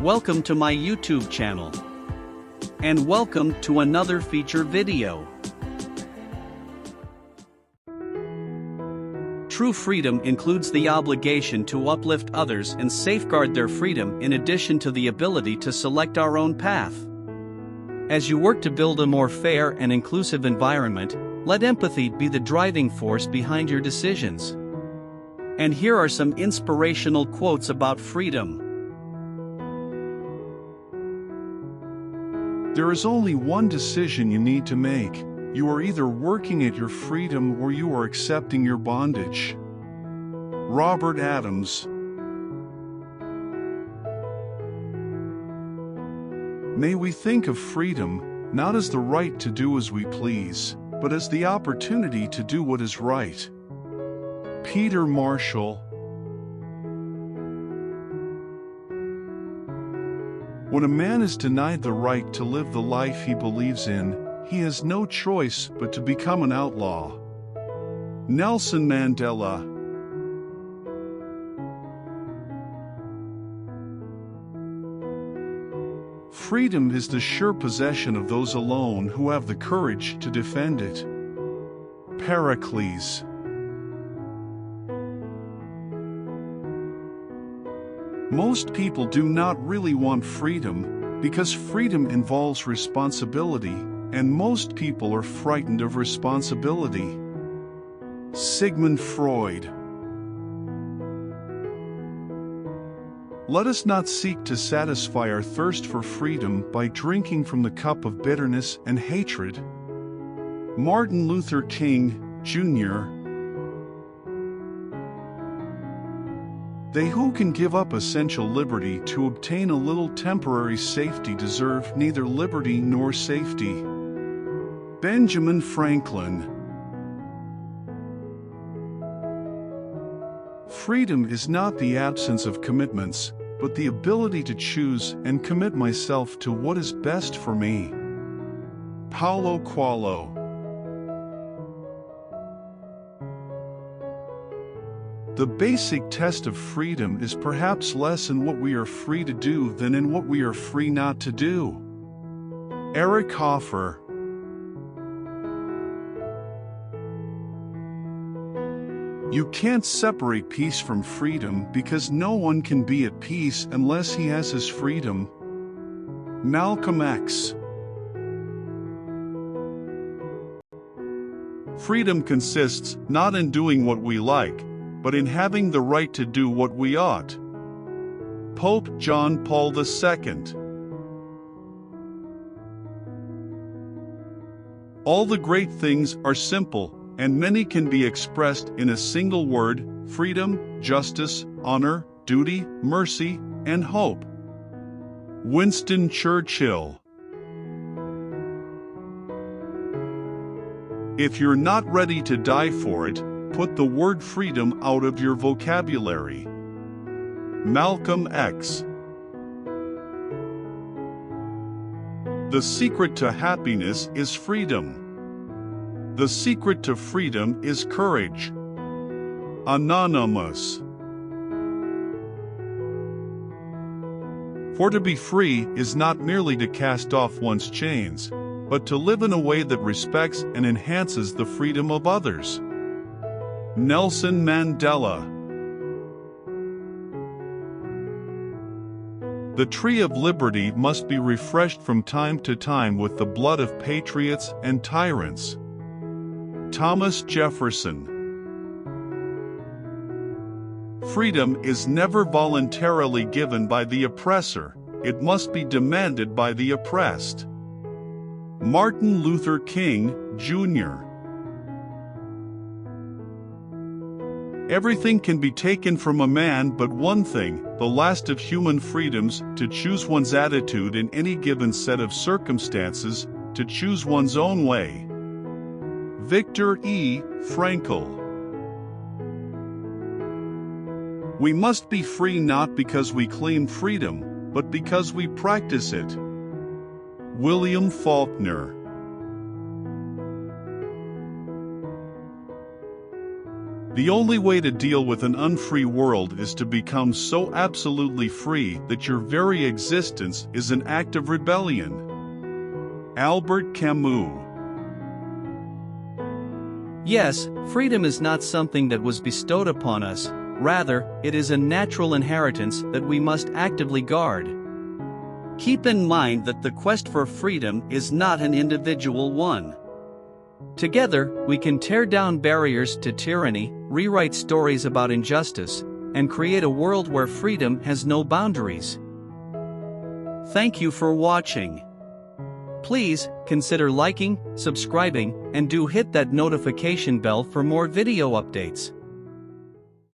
Welcome to my YouTube channel. And welcome to another feature video. True freedom includes the obligation to uplift others and safeguard their freedom in addition to the ability to select our own path. As you work to build a more fair and inclusive environment, let empathy be the driving force behind your decisions. And here are some inspirational quotes about freedom. There is only one decision you need to make. You are either working at your freedom or you are accepting your bondage. Robert Adams. May we think of freedom, not as the right to do as we please, but as the opportunity to do what is right. Peter Marshall. When a man is denied the right to live the life he believes in, he has no choice but to become an outlaw. Nelson Mandela. Freedom is the sure possession of those alone who have the courage to defend it. Pericles. Most people do not really want freedom, because freedom involves responsibility, and most people are frightened of responsibility. Sigmund Freud. Let us not seek to satisfy our thirst for freedom by drinking from the cup of bitterness and hatred. Martin Luther King, Jr. They who can give up essential liberty to obtain a little temporary safety deserve neither liberty nor safety. Benjamin Franklin. Freedom is not the absence of commitments, but the ability to choose and commit myself to what is best for me. Paulo Coelho. The basic test of freedom is perhaps less in what we are free to do than in what we are free not to do. Eric Hoffer. You can't separate peace from freedom because no one can be at peace unless he has his freedom. Malcolm X. Freedom consists not in doing what we like, but in having the right to do what we ought. Pope John Paul II. All the great things are simple, and many can be expressed in a single word: freedom, justice, honor, duty, mercy, and hope. Winston Churchill. If you're not ready to die for it, put the word freedom out of your vocabulary. Malcolm X. The secret to happiness is freedom. The secret to freedom is courage. Anonymous. For to be free is not merely to cast off one's chains, but to live in a way that respects and enhances the freedom of others. Nelson Mandela. The tree of liberty must be refreshed from time to time with the blood of patriots and tyrants. Thomas Jefferson. Freedom is never voluntarily given by the oppressor, it must be demanded by the oppressed. Martin Luther King, Jr. Everything can be taken from a man but one thing, the last of human freedoms, to choose one's attitude in any given set of circumstances, to choose one's own way. Viktor E. Frankl. We must be free not because we claim freedom, but because we practice it. William Faulkner. The only way to deal with an unfree world is to become so absolutely free that your very existence is an act of rebellion. Albert Camus. Yes, freedom is not something that was bestowed upon us, rather, it is a natural inheritance that we must actively guard. Keep in mind that the quest for freedom is not an individual one. Together, we can tear down barriers to tyranny, rewrite stories about injustice, and create a world where freedom has no boundaries. Thank you for watching. Please, consider liking, subscribing, and do hit that notification bell for more video updates.